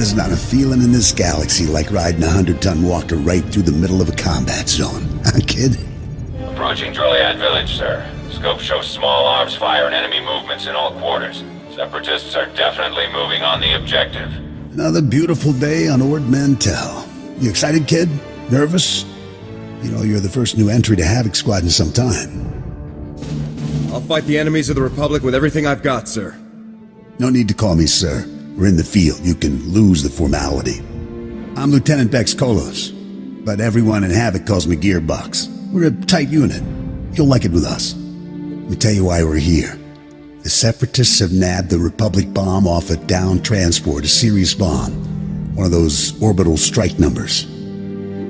There's not a feeling in this galaxy like riding a 100-ton walker right through the middle of a combat zone. Huh, kid? Approaching Droliad village, sir. Scope shows small arms fire and enemy movements in all quarters. Separatists are definitely moving on the objective. Another beautiful day on Ord Mantell. You excited, kid? Nervous? You know, you're the first new entry to Havoc Squad in some time. I'll fight the enemies of the Republic with everything I've got, sir. No need to call me sir. We're in the field. You can lose the formality. I'm Lieutenant Bex Kolos, but everyone in Havoc calls me Gearbox. We're a tight unit. You'll like it with us. Let me tell you why we're here. The Separatists have nabbed the Republic bomb off a downed transport, a serious bomb. One of those orbital strike numbers.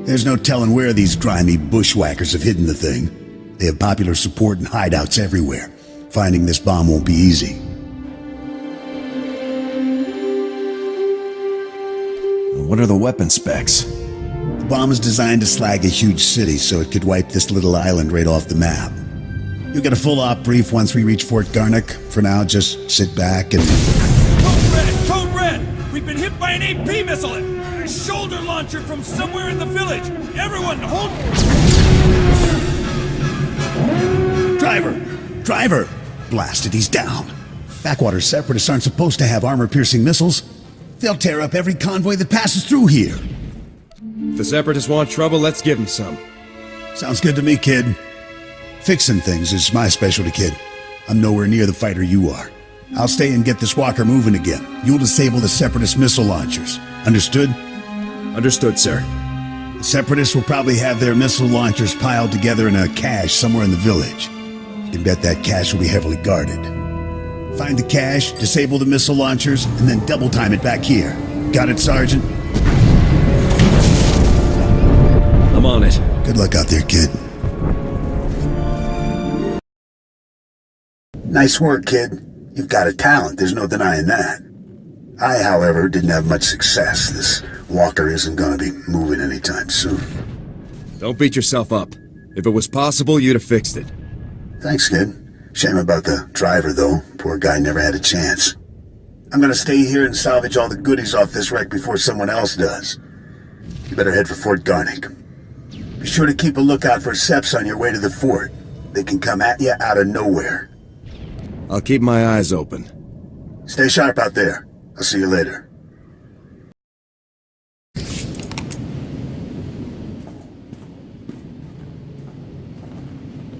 There's no telling where these grimy bushwhackers have hidden the thing. They have popular support and hideouts everywhere. Finding this bomb won't be easy. What are the weapon specs? The bomb is designed to slag a huge city, so it could wipe this little island right off the map. You'll get a full op brief once we reach Fort Garnick. For now, just sit back and... Code Red! Code Red! We've been hit by an AP missile! A shoulder launcher from somewhere in the village! Everyone, hold... Driver! Blasted, he's down. Backwater Separatists aren't supposed to have armor-piercing missiles. They'll tear up every convoy that passes through here. If the Separatists want trouble, let's give them some. Sounds good to me, kid. Fixing things is my specialty, kid. I'm nowhere near the fighter you are. I'll stay and get this walker moving again. You'll disable the Separatist missile launchers. Understood? Understood, sir. The Separatists will probably have their missile launchers piled together in a cache somewhere in the village. You can bet that cache will be heavily guarded. Find the cache, disable the missile launchers, and then double time it back here. Got it, Sergeant? I'm on it. Good luck out there, kid. Nice work, kid. You've got a talent, there's no denying that. I, however, didn't have much success. This walker isn't gonna be moving anytime soon. Don't beat yourself up. If it was possible, you'd have fixed it. Thanks, kid. Shame about the driver, though. Poor guy never had a chance. I'm gonna stay here and salvage all the goodies off this wreck before someone else does. You better head for Fort Garnick. Be sure to keep a lookout for Seps on your way to the fort. They can come at you out of nowhere. I'll keep my eyes open. Stay sharp out there. I'll see you later.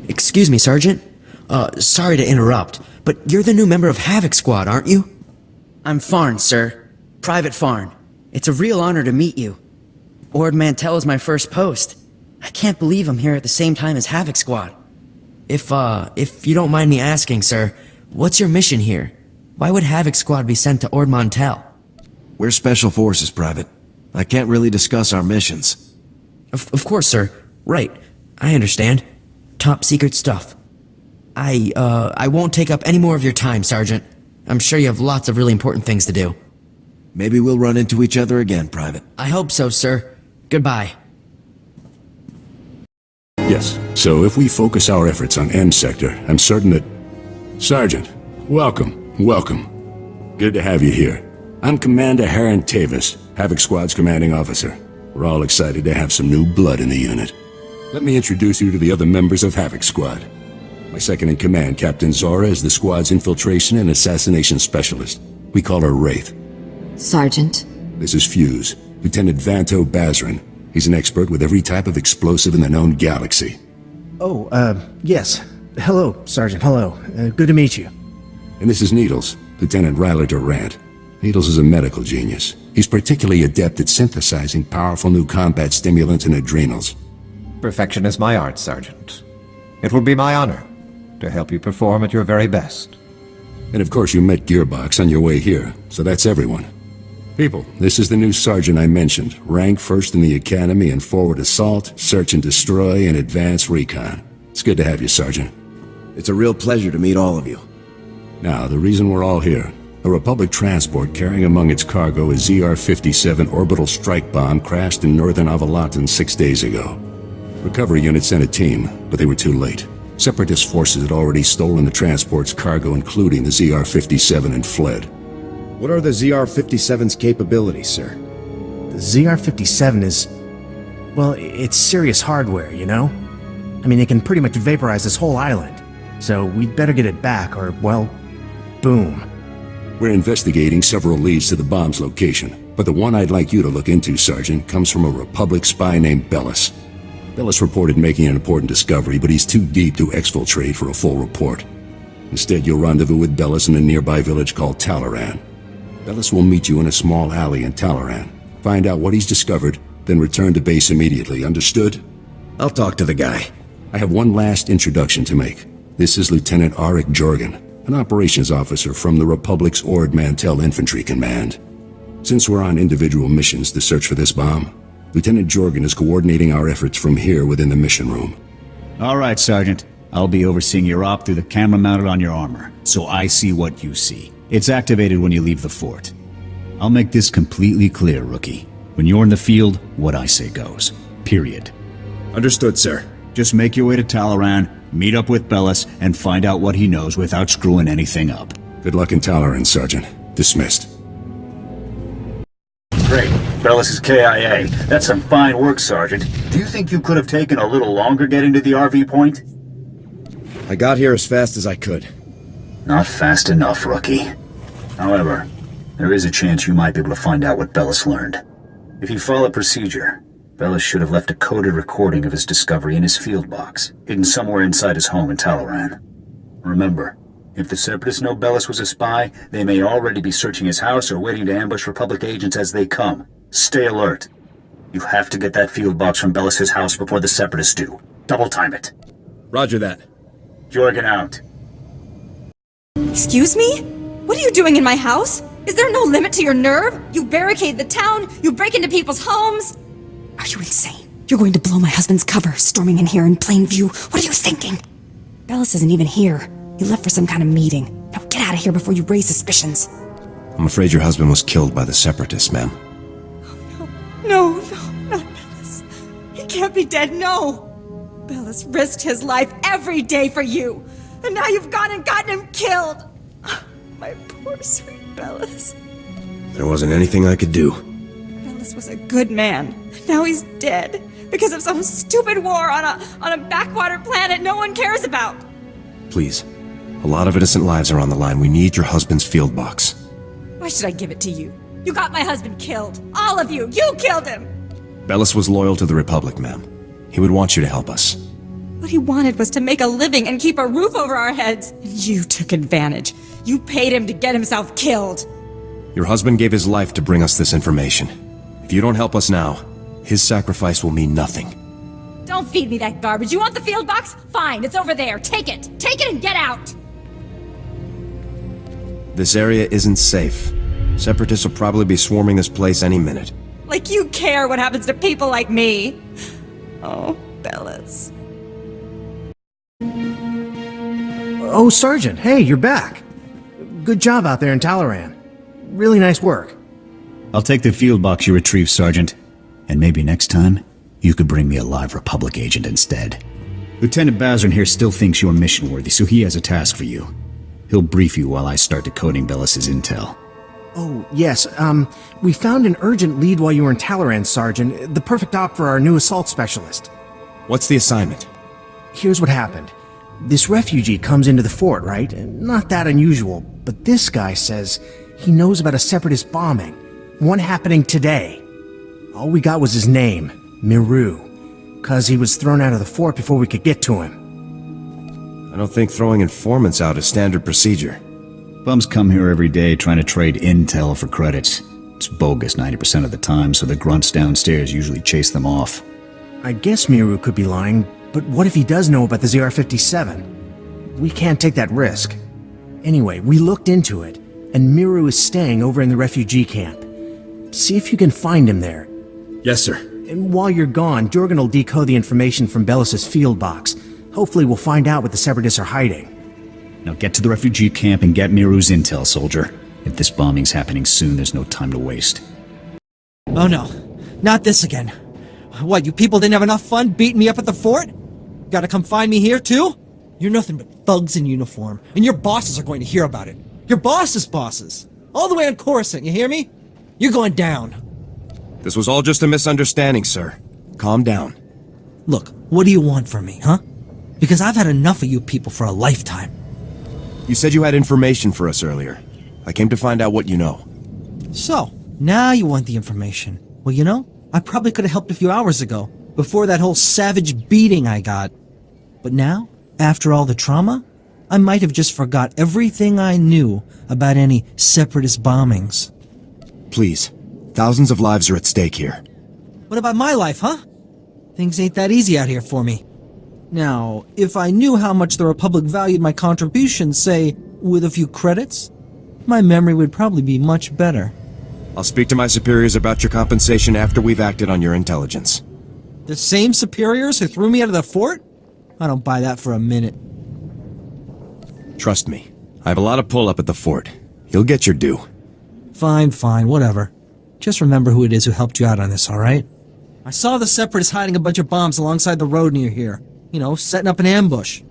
Excuse me, Sergeant. Sorry to interrupt, but you're the new member of Havoc Squad, aren't you? I'm Farn, sir. Private Farn. It's a real honor to meet you. Ord Mantell is my first post. I can't believe I'm here at the same time as Havoc Squad. If you don't mind me asking, sir, what's your mission here? Why would Havoc Squad be sent to Ord Mantell? We're Special Forces, Private. I can't really discuss our missions. Of course, sir. Right. I understand. Top secret stuff. I won't take up any more of your time, Sergeant. I'm sure you have lots of really important things to do. Maybe we'll run into each other again, Private. I hope so, sir. Goodbye. Yes, so if we focus our efforts on M Sector, I'm certain that... Sergeant, welcome. Good to have you here. I'm Commander Harren Tavis, Havoc Squad's commanding officer. We're all excited to have some new blood in the unit. Let me introduce you to the other members of Havoc Squad. My second-in-command, Captain Zora, is the squad's infiltration and assassination specialist. We call her Wraith. Sergeant. This is Fuse, Lieutenant Vanto Bazrin. He's an expert with every type of explosive in the known galaxy. Oh, yes. Hello, Sergeant, hello. Good to meet you. And this is Needles, Lieutenant Ryler Durant. Needles is a medical genius. He's particularly adept at synthesizing powerful new combat stimulants and adrenals. Perfection is my art, Sergeant. It will be my honor to help you perform at your very best. And of course you met Gearbox on your way here, so that's everyone. People, this is the new sergeant I mentioned, rank first in the academy in forward assault, search and destroy, and advanced recon. It's good to have you, Sergeant. It's a real pleasure to meet all of you. Now, the reason we're all here. A Republic transport carrying among its cargo a ZR-57 orbital strike bomb crashed in northern Avalatan 6 days ago. Recovery unit sent a team, but they were too late. Separatist forces had already stolen the transport's cargo, including the ZR-57, and fled. What are the ZR-57's capabilities, sir? The ZR-57 is... well, it's serious hardware, you know? I mean, it can pretty much vaporize this whole island. So we'd better get it back, or, well, boom. We're investigating several leads to the bomb's location, but the one I'd like you to look into, Sergeant, comes from a Republic spy named Bellis. Bellis reported making an important discovery, but he's too deep to exfiltrate for a full report. Instead, you'll rendezvous with Bellis in a nearby village called Talaran. Bellis will meet you in a small alley in Talaran. Find out what he's discovered, then return to base immediately, understood? I'll talk to the guy. I have one last introduction to make. This is Lieutenant Arik Jorgen, an operations officer from the Republic's Ord Mantell Infantry Command. Since we're on individual missions to search for this bomb, Lieutenant Jorgen is coordinating our efforts from here within the mission room. All right, Sergeant. I'll be overseeing your op through the camera mounted on your armor, so I see what you see. It's activated when you leave the fort. I'll make this completely clear, Rookie. When you're in the field, what I say goes. Period. Understood, sir. Just make your way to Talaran, meet up with Bellis, and find out what he knows without screwing anything up. Good luck in Talaran, Sergeant. Dismissed. Great. Bellis is KIA. That's some fine work, Sergeant. Do you think you could have taken a little longer getting to the RV point? I got here as fast as I could. Not fast enough, Rookie. However, there is a chance you might be able to find out what Bellis learned. If you follow procedure, Bellis should have left a coded recording of his discovery in his field box, hidden somewhere inside his home in Talaran. Remember, if the Separatists know Bellis was a spy, they may already be searching his house or waiting to ambush Republic agents as they come. Stay alert. You have to get that field box from Bellis' house before the Separatists do. Double time it. Roger that. Jorgen out. Excuse me? What are you doing in my house? Is there no limit to your nerve? You barricade the town, you break into people's homes. Are you insane? You're going to blow my husband's cover, storming in here in plain view. What are you thinking? Bellis isn't even here. He left for some kind of meeting. Now get out of here before you raise suspicions. I'm afraid your husband was killed by the Separatists, ma'am. No, not Bellis. He can't be dead, no! Bellis risked his life every day for you, and now you've gone and gotten him killed! My poor sweet Bellis. There wasn't anything I could do. Bellis was a good man. Now he's dead, because of some stupid war on a backwater planet no one cares about! Please. A lot of innocent lives are on the line. We need your husband's field box. Why should I give it to you? You got my husband killed! All of you! You killed him! Bellis was loyal to the Republic, ma'am. He would want you to help us. What he wanted was to make a living and keep a roof over our heads. And you took advantage. You paid him to get himself killed. Your husband gave his life to bring us this information. If you don't help us now, his sacrifice will mean nothing. Don't feed me that garbage. You want the field box? Fine, it's over there. Take it! Take it and get out! This area isn't safe. Separatists will probably be swarming this place any minute. Like you care what happens to people like me. Oh, Bellis. Oh, Sergeant, hey, you're back. Good job out there in Talaran. Really nice work. I'll take the field box you retrieved, Sergeant. And maybe next time, you could bring me a live Republic agent instead. Lieutenant Bazrin here still thinks you're mission-worthy, so he has a task for you. He'll brief you while I start decoding Bellis' intel. Oh, yes, we found an urgent lead while you were in Talaran, Sergeant. The perfect op for our new assault specialist. What's the assignment? Here's what happened. This refugee comes into the fort, right? Not that unusual, but this guy says he knows about a Separatist bombing. One happening today. All we got was his name, Miru, 'cause he was thrown out of the fort before we could get to him. I don't think throwing informants out is standard procedure. Bums come here every day trying to trade intel for credits. It's bogus 90% of the time, so the grunts downstairs usually chase them off. I guess Miru could be lying, but what if he does know about the ZR-57? We can't take that risk. Anyway, we looked into it, and Miru is staying over in the refugee camp. See if you can find him there. Yes, sir. And while you're gone, Jorgen will decode the information from Bellis' field box. Hopefully we'll find out what the Separatists are hiding. Now get to the refugee camp and get Miru's intel, soldier. If this bombing's happening soon, there's no time to waste. Oh no, not this again. What, you people didn't have enough fun beating me up at the fort? Gotta come find me here too? You're nothing but thugs in uniform, and your bosses are going to hear about it. Your boss's bosses. All the way on Coruscant, you hear me? You're going down. This was all just a misunderstanding, sir. Calm down. Look, what do you want from me, huh? Because I've had enough of you people for a lifetime. You said you had information for us earlier. I came to find out what you know. So, now you want the information. Well, you know, I probably could have helped a few hours ago, before that whole savage beating I got. But now, after all the trauma, I might have just forgot everything I knew about any separatist bombings. Please, thousands of lives are at stake here. What about my life, huh? Things ain't that easy out here for me. Now, if I knew how much the Republic valued my contributions, say, with a few credits, my memory would probably be much better. I'll speak to my superiors about your compensation after we've acted on your intelligence. The same superiors who threw me out of the fort? I don't buy that for a minute. Trust me, I have a lot of pull-up at the fort. You'll get your due. Fine, whatever. Just remember who it is who helped you out on this, alright? I saw the Separatists hiding a bunch of bombs alongside the road near here. You know, setting up an ambush.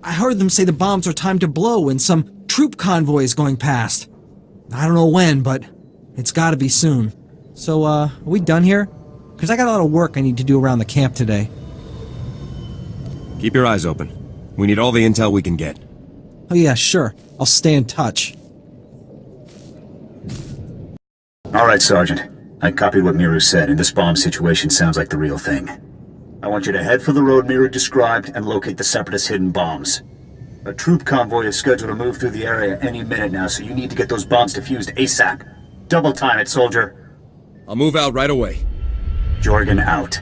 I heard them say the bombs are timed to blow when some troop convoy is going past. I don't know when, but it's gotta be soon. So, are we done here? Because I got a lot of work I need to do around the camp today. Keep your eyes open. We need all the intel we can get. Oh yeah, sure. I'll stay in touch. Alright, Sergeant. I copied what Miru said, and this bomb situation sounds like the real thing. I want you to head for the road Miru described and locate the Separatist hidden bombs. A troop convoy is scheduled to move through the area any minute now, so you need to get those bombs defused ASAP. Double time it, soldier. I'll move out right away. Jorgen out.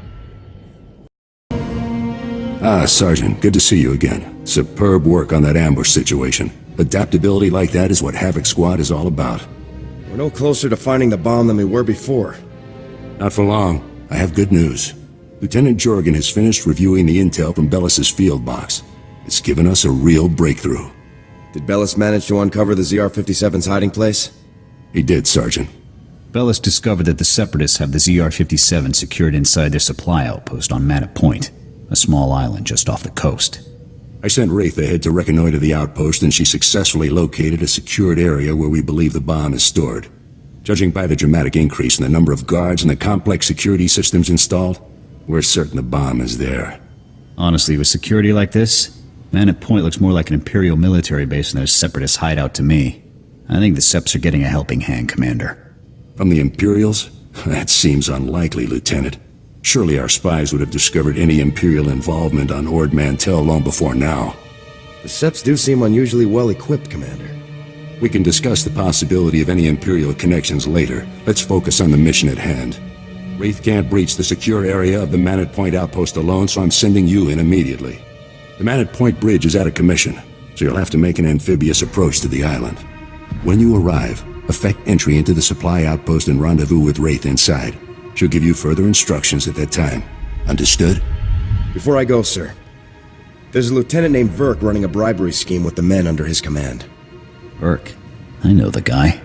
Ah, Sergeant, good to see you again. Superb work on that ambush situation. Adaptability like that is what Havoc Squad is all about. We're no closer to finding the bomb than we were before. Not for long. I have good news. Lieutenant Jorgen has finished reviewing the intel from Bellis's field box. It's given us a real breakthrough. Did Bellis manage to uncover the ZR-57's hiding place? He did, Sergeant. Bellis discovered that the Separatists have the ZR-57 secured inside their supply outpost on Manor Point, a small island just off the coast. I sent Wraith ahead to reconnoiter the outpost, and she successfully located a secured area where we believe the bomb is stored. Judging by the dramatic increase in the number of guards and the complex security systems installed, we're certain the bomb is there. Honestly, with security like this, Manor Point looks more like an Imperial military base than a Separatist hideout to me. I think the Seps are getting a helping hand, Commander. From the Imperials? That seems unlikely, Lieutenant. Surely our spies would have discovered any Imperial involvement on Ord Mantell long before now. The Seps do seem unusually well-equipped, Commander. We can discuss the possibility of any Imperial connections later. Let's focus on the mission at hand. Wraith can't breach the secure area of the Manor Point outpost alone, so I'm sending you in immediately. The Manor Point bridge is out of commission, so you'll have to make an amphibious approach to the island. When you arrive, effect entry into the supply outpost and rendezvous with Wraith inside. She'll give you further instructions at that time. Understood? Before I go, sir, there's a lieutenant named Verk running a bribery scheme with the men under his command. Verk? I know the guy.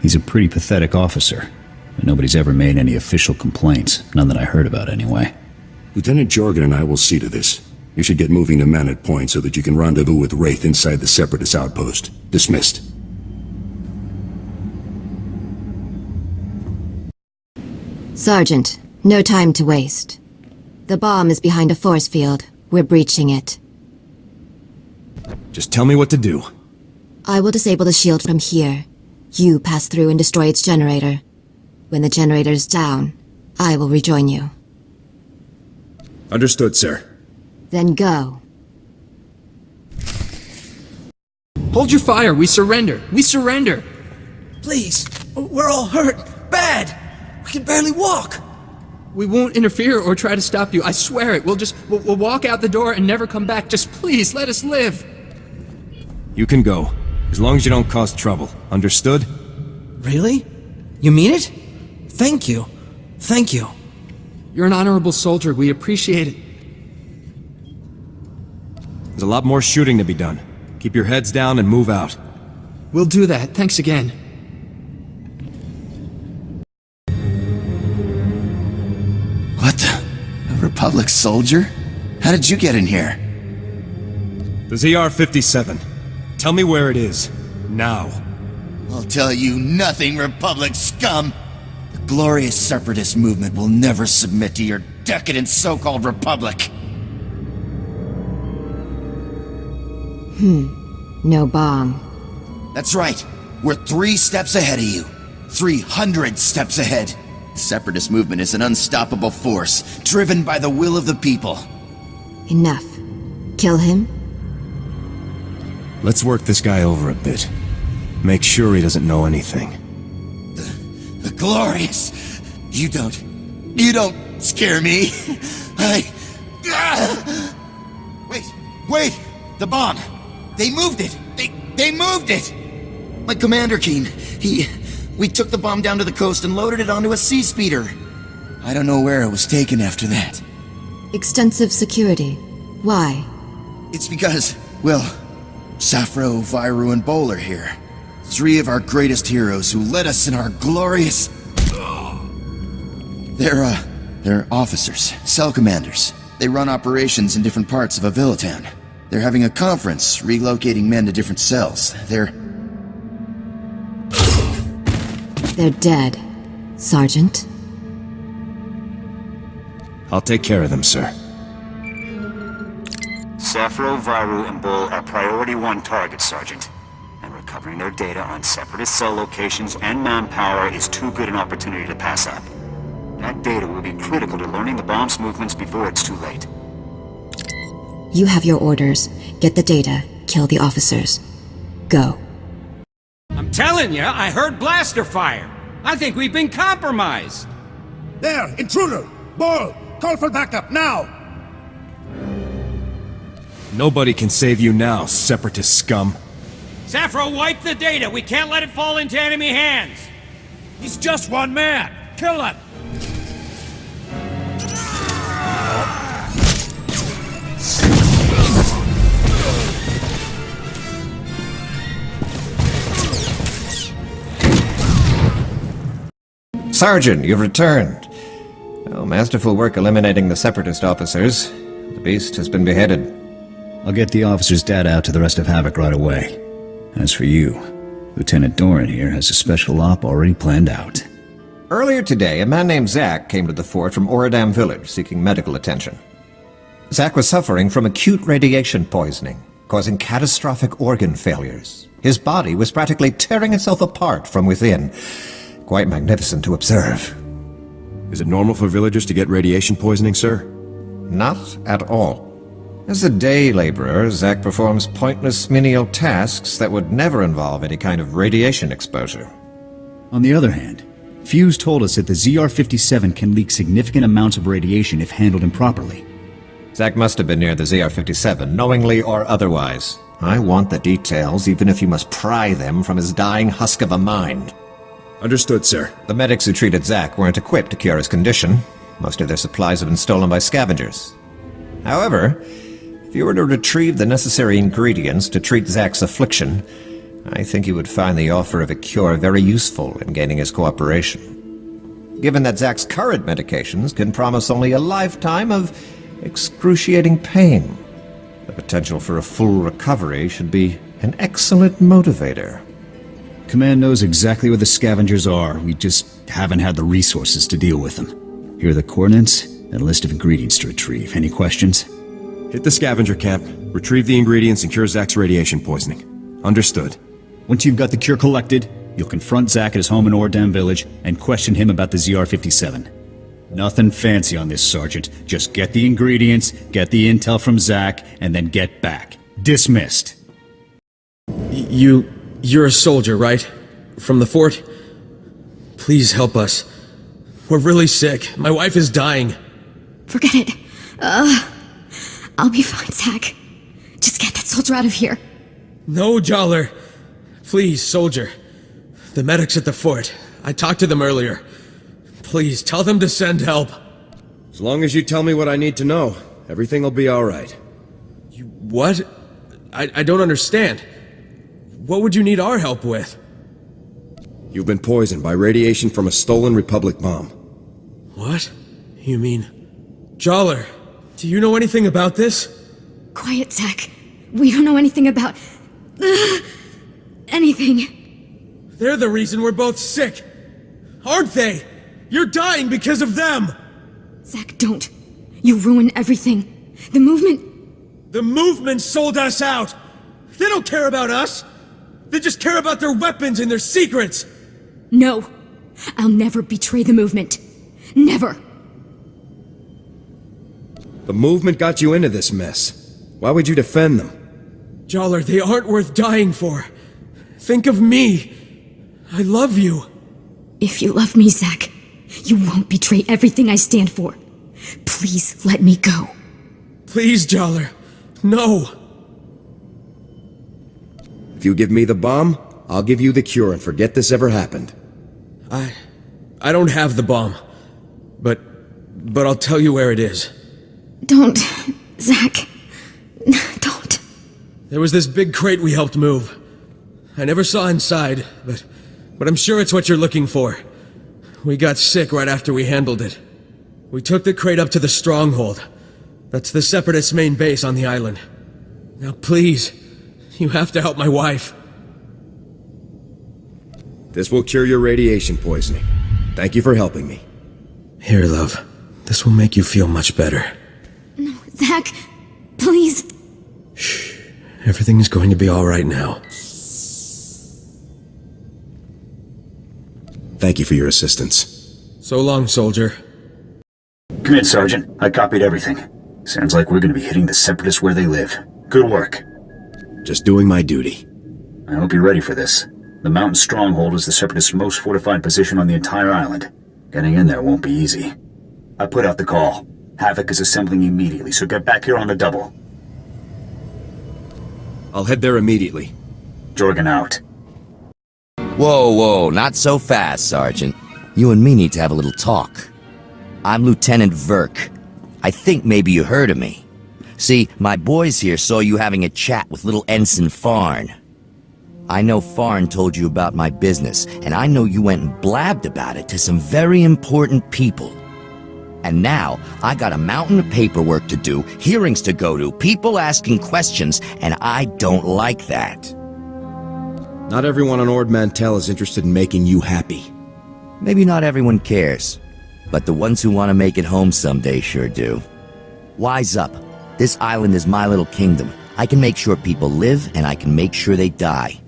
He's a pretty pathetic officer, but nobody's ever made any official complaints. None that I heard about, anyway. Lieutenant Jorgen and I will see to this. You should get moving to Manor Point so that you can rendezvous with Wraith inside the Separatist outpost. Dismissed. Sergeant, no time to waste. The bomb is behind a force field. We're breaching it. Just tell me what to do. I will disable the shield from here. You pass through and destroy its generator. When the generator is down, I will rejoin you. Understood, sir. Then go. Hold your fire. We surrender. We surrender. Please. We're all hurt. Bad. We can barely walk. We won't interfere or try to stop you. I swear it. We'll walk out the door and never come back. Just please, let us live. You can go, as long as you don't cause trouble. Understood? Really? You mean it? Thank you. Thank you. You're an honorable soldier. We appreciate it. There's a lot more shooting to be done. Keep your heads down and move out. We'll do that. Thanks again. What the? A Republic soldier? How did you get in here? The ZR-57. Tell me where it is. Now. I'll tell you nothing, Republic scum! The glorious separatist movement will never submit to your decadent so-called Republic! No bomb. That's right. We're 3 steps ahead of you. 300 steps ahead. The separatist movement is an unstoppable force, driven by the will of the people. Enough. Kill him? Let's work this guy over a bit. Make sure he doesn't know anything. The glorious! You don't scare me. Wait! The bomb! They moved it! They moved it! My commander keen. We took the bomb down to the coast and loaded it onto a sea speeder. I don't know where it was taken after that. Extensive security. Why? It's because, well, SWTOR, Viru, and Bol are here. 3 of our greatest heroes who led us in our glorious... They're officers, cell commanders. They run operations in different parts of Avilitan. They're having a conference, relocating men to different cells. They're dead, Sergeant. I'll take care of them, sir. SWTOR, Viru, and Bol are Priority 1 targets, Sergeant. And recovering their data on Separatist cell locations and manpower is too good an opportunity to pass up. That data will be critical to learning the bomb's movements before it's too late. You have your orders. Get the data. Kill the officers. Go. I'm telling you, I heard blaster fire. I think we've been compromised. There, intruder! Bol, call for backup, now! Nobody can save you now, separatist scum. SWTOR, wipe the data. We can't let it fall into enemy hands. He's just one man. Kill him. Sergeant, you've returned. Oh, masterful work eliminating the Separatist officers. The beast has been beheaded. I'll get the officer's data out to the rest of Havoc right away. As for you, Lieutenant Doran here has a special op already planned out. Earlier today, a man named Zach came to the fort from Oradam village seeking medical attention. Zach was suffering from acute radiation poisoning, causing catastrophic organ failures. His body was practically tearing itself apart from within. Quite magnificent to observe. Is it normal for villagers to get radiation poisoning, sir? Not at all. As a day laborer, Zach performs pointless menial tasks that would never involve any kind of radiation exposure. On the other hand, Fuse told us that the ZR-57 can leak significant amounts of radiation if handled improperly. Zach must have been near the ZR-57, knowingly or otherwise. I want the details, even if you must pry them from his dying husk of a mind. Understood, sir. The medics who treated Zach weren't equipped to cure his condition. Most of their supplies have been stolen by scavengers. However, if you were to retrieve the necessary ingredients to treat Zach's affliction, I think you would find the offer of a cure very useful in gaining his cooperation. Given that Zach's current medications can promise only a lifetime of excruciating pain, the potential for a full recovery should be an excellent motivator. Command knows exactly where the scavengers are. We just haven't had the resources to deal with them. Here are the coordinates and a list of ingredients to retrieve. Any questions? Hit the scavenger camp, retrieve the ingredients, and cure Zach's radiation poisoning. Understood. Once you've got the cure collected, you'll confront Zach at his home in Ordam village and question him about the ZR-57. Nothing fancy on this, Sergeant. Just get the ingredients, get the intel from Zach, and then get back. Dismissed. You're a soldier, right? From the fort? Please help us. We're really sick. My wife is dying. Forget it. I'll be fine, Zach. Just get that soldier out of here. No, Jollar. Please, soldier. The medics at the fort. I talked to them earlier. Please, tell them to send help. As long as you tell me what I need to know, everything will be alright. What? I don't understand. What would you need our help with? You've been poisoned by radiation from a stolen Republic bomb. What? You mean... Jollar, do you know anything about this? Quiet, Zach. We don't know anything about... anything. They're the reason we're both sick. Aren't they? You're dying because of them! Zach, don't. You ruin everything. The movement... The movement sold us out! They don't care about us! They just care about their weapons and their secrets! No. I'll never betray the movement. Never. The movement got you into this mess. Why would you defend them? Jawler, they aren't worth dying for. Think of me. I love you. If you love me, Zach, you won't betray everything I stand for. Please let me go. Please, Jawler. No. If you give me the bomb, I'll give you the cure and forget this ever happened. I don't have the bomb. But I'll tell you where it is. Don't, Zach. Don't. There was this big crate we helped move. I never saw inside, but I'm sure it's what you're looking for. We got sick right after we handled it. We took the crate up to the stronghold. That's the Separatists' main base on the island. Now please, you have to help my wife. This will cure your radiation poisoning. Thank you for helping me. Here, love. This will make you feel much better. No, Zach, please. Shh. Everything is going to be all right now. Thank you for your assistance. So long, soldier. Come in, Sergeant. I copied everything. Sounds like we're going to be hitting the Separatists where they live. Good work. Just doing my duty. I hope you're ready for this. The mountain stronghold is the Separatists' most fortified position on the entire island. Getting in there won't be easy. I put out the call. Havoc is assembling immediately, so get back here on the double. I'll head there immediately. Jorgen out. Whoa, not so fast, Sergeant. You and me need to have a little talk. I'm Lieutenant Verk. I think maybe you heard of me. See, my boys here saw you having a chat with little Ensign Farn. I know Farn told you about my business, and I know you went and blabbed about it to some very important people. And now, I got a mountain of paperwork to do, hearings to go to, people asking questions, and I don't like that. Not everyone on Ord Mantell is interested in making you happy. Maybe not everyone cares, but the ones who want to make it home someday sure do. Wise up. This island is my little kingdom. I can make sure people live, and I can make sure they die.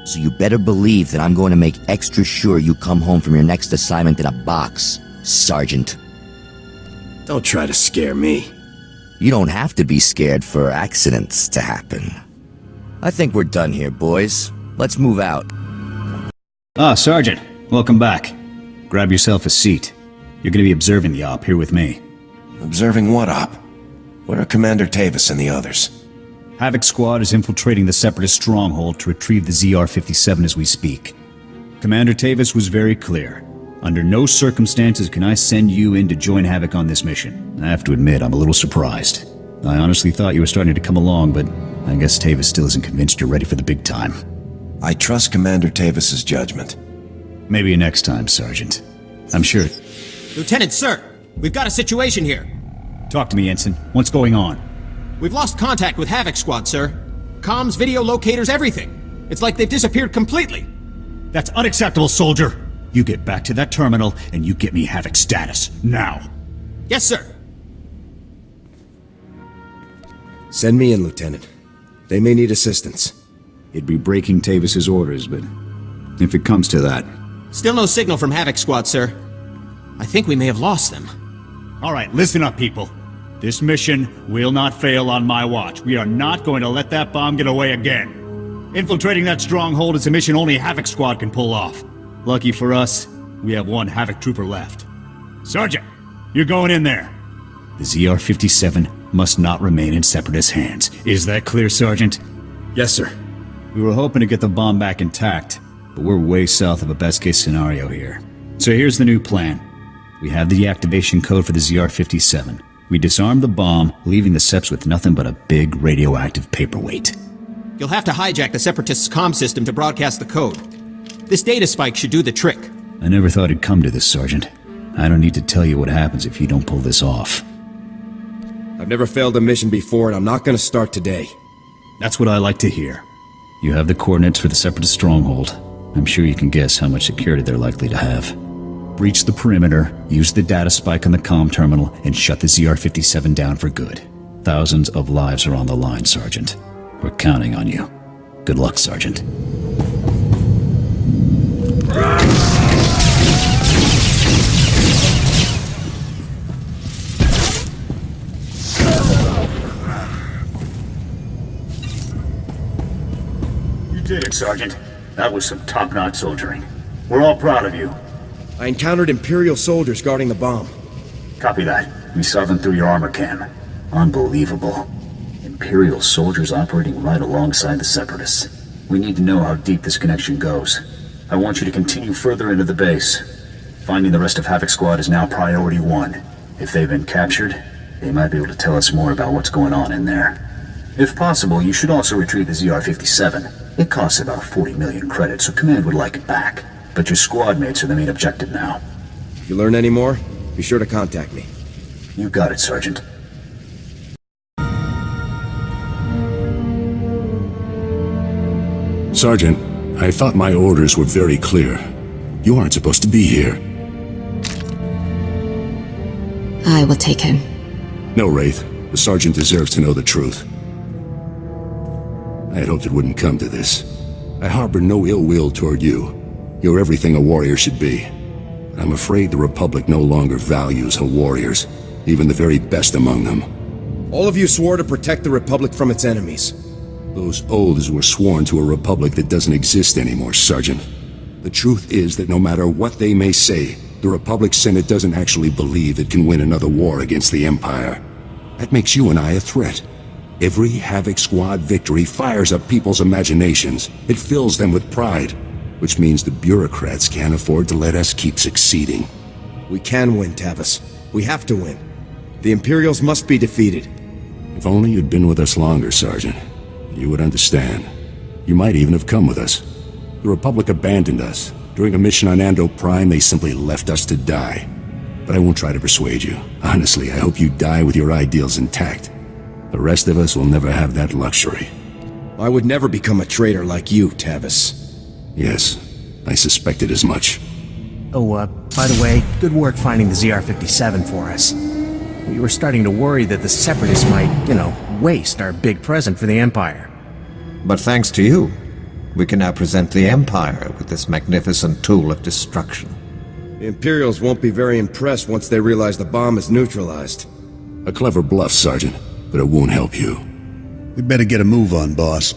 So you better believe that I'm going to make extra sure you come home from your next assignment in a box, Sergeant. Don't try to scare me. You don't have to be scared for accidents to happen. I think we're done here, boys. Let's move out. Ah, Sergeant. Welcome back. Grab yourself a seat. You're going to be observing the op here with me. Observing what op? Where are Commander Tavis and the others? Havoc Squad is infiltrating the Separatist stronghold to retrieve the ZR-57 as we speak. Commander Tavis was very clear. Under no circumstances can I send you in to join Havoc on this mission. I have to admit, I'm a little surprised. I honestly thought you were starting to come along, but I guess Tavis still isn't convinced you're ready for the big time. I trust Commander Tavis's judgment. Maybe next time, Sergeant. I'm sure. Lieutenant, sir! We've got a situation here. Talk to me, Ensign. What's going on? We've lost contact with Havoc Squad, sir. Comms, video locators, everything. It's like they've disappeared completely. That's unacceptable, soldier! You get back to that terminal, and you get me Havoc status, now! Yes, sir! Send me in, Lieutenant. They may need assistance. It'd be breaking Tavis's orders, but if it comes to that... Still no signal from Havoc Squad, sir. I think we may have lost them. Alright, listen up, people. This mission will not fail on my watch. We are not going to let that bomb get away again. Infiltrating that stronghold is a mission only Havoc Squad can pull off. Lucky for us, we have one Havoc trooper left. Sergeant, you're going in there. The ZR-57 must not remain in Separatist hands. Is that clear, Sergeant? Yes, sir. We were hoping to get the bomb back intact, but we're way south of a best-case scenario here. So here's the new plan. We have the deactivation code for the ZR-57. We disarm the bomb, leaving the Seps with nothing but a big radioactive paperweight. You'll have to hijack the Separatists' comm system to broadcast the code. This data spike should do the trick. I never thought it'd come to this, Sergeant. I don't need to tell you what happens if you don't pull this off. I've never failed a mission before, and I'm not going to start today. That's what I like to hear. You have the coordinates for the Separatist stronghold. I'm sure you can guess how much security they're likely to have. Breach the perimeter, use the data spike on the comm terminal, and shut the ZR-57 down for good. Thousands of lives are on the line, Sergeant. We're counting on you. Good luck, Sergeant. You did it, Sergeant. That was some top-notch soldiering. We're all proud of you. I encountered Imperial soldiers guarding the bomb. Copy that. We saw them through your armor cam. Unbelievable. Imperial soldiers operating right alongside the Separatists. We need to know how deep this connection goes. I want you to continue further into the base. Finding the rest of Havoc Squad is now priority 1. If they've been captured, they might be able to tell us more about what's going on in there. If possible, you should also retrieve the ZR-57. It costs about 40 million credits, so Command would like it back. But your squad mates are the main objective now. If you learn any more, be sure to contact me. You got it, Sergeant. Sergeant, I thought my orders were very clear. You aren't supposed to be here. I will take him. No, Wraith. The Sergeant deserves to know the truth. I had hoped it wouldn't come to this. I harbor no ill will toward you. You're everything a warrior should be. I'm afraid the Republic no longer values her warriors, even the very best among them. All of you swore to protect the Republic from its enemies. Those oaths were sworn to a Republic that doesn't exist anymore, Sergeant. The truth is that no matter what they may say, the Republic Senate doesn't actually believe it can win another war against the Empire. That makes you and I a threat. Every Havoc Squad victory fires up people's imaginations. It fills them with pride, which means the bureaucrats can't afford to let us keep succeeding. We can win, Tavis. We have to win. The Imperials must be defeated. If only you'd been with us longer, Sergeant. You would understand. You might even have come with us. The Republic abandoned us. During a mission on Ando Prime, they simply left us to die. But I won't try to persuade you. Honestly, I hope you die with your ideals intact. The rest of us will never have that luxury. I would never become a traitor like you, Tavis. Yes, I suspected as much. Oh, by the way, good work finding the ZR-57 for us. We were starting to worry that the Separatists might, waste our big present for the Empire. But thanks to you, we can now present the Empire with this magnificent tool of destruction. The Imperials won't be very impressed once they realize the bomb is neutralized. A clever bluff, Sergeant, but it won't help you. We'd better get a move on, boss.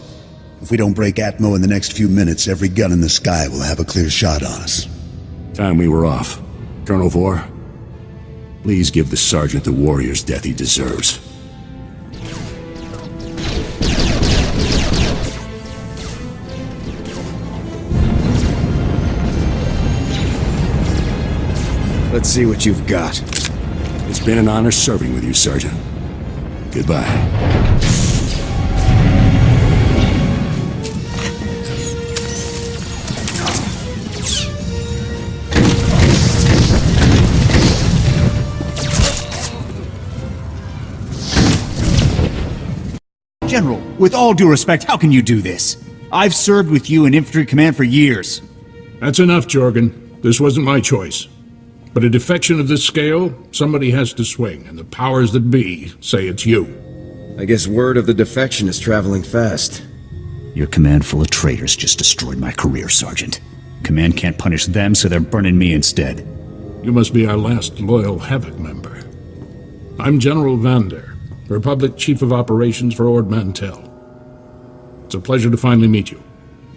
If we don't break Atmo in the next few minutes, every gun in the sky will have a clear shot on us. Time we were off. Colonel Vor, please give the Sergeant the warrior's death he deserves. Let's see what you've got. It's been an honor serving with you, Sergeant. Goodbye. General, with all due respect, how can you do this? I've served with you in Infantry Command for years. That's enough, Jorgen. This wasn't my choice. But a defection of this scale, somebody has to swing, and the powers that be say it's you. I guess word of the defection is traveling fast. Your command full of traitors just destroyed my career, Sergeant. Command can't punish them, so they're burning me instead. You must be our last loyal Havoc member. I'm General Vander, Republic Chief of Operations for Ord Mantell. It's a pleasure to finally meet you.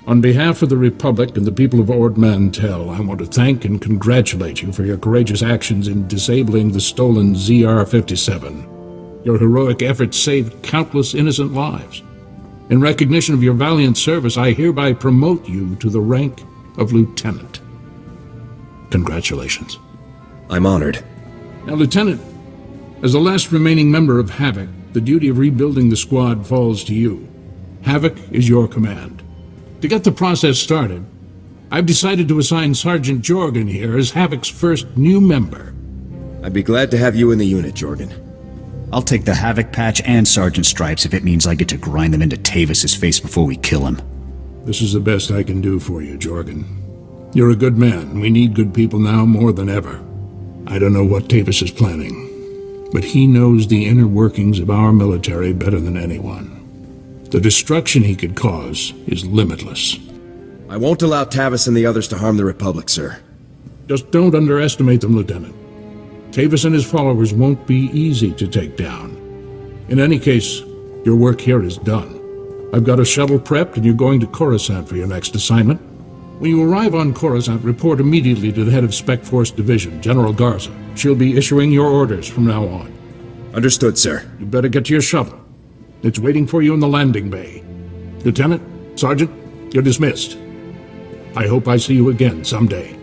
On behalf of the Republic and the people of Ord Mantell, I want to thank and congratulate you for your courageous actions in disabling the stolen ZR-57. Your heroic efforts saved countless innocent lives. In recognition of your valiant service, I hereby promote you to the rank of Lieutenant. Congratulations. I'm honored. Now, Lieutenant, as the last remaining member of Havoc, the duty of rebuilding the squad falls to you. Havoc is your command. To get the process started, I've decided to assign Sergeant Jorgen here as Havoc's first new member. I'd be glad to have you in the unit, Jorgen. I'll take the Havoc patch and Sergeant Stripes if it means I get to grind them into Tavis's face before we kill him. This is the best I can do for you, Jorgen. You're a good man. We need good people now more than ever. I don't know what Tavis is planning, but he knows the inner workings of our military better than anyone. The destruction he could cause is limitless. I won't allow Tavis and the others to harm the Republic, sir. Just don't underestimate them, Lieutenant. Tavis and his followers won't be easy to take down. In any case, your work here is done. I've got a shuttle prepped and you're going to Coruscant for your next assignment. When you arrive on Coruscant, report immediately to the head of Spec Force Division, General Garza. She'll be issuing your orders from now on. Understood, sir. You better get to your shuttle. It's waiting for you in the landing bay. Lieutenant, Sergeant, you're dismissed. I hope I see you again someday.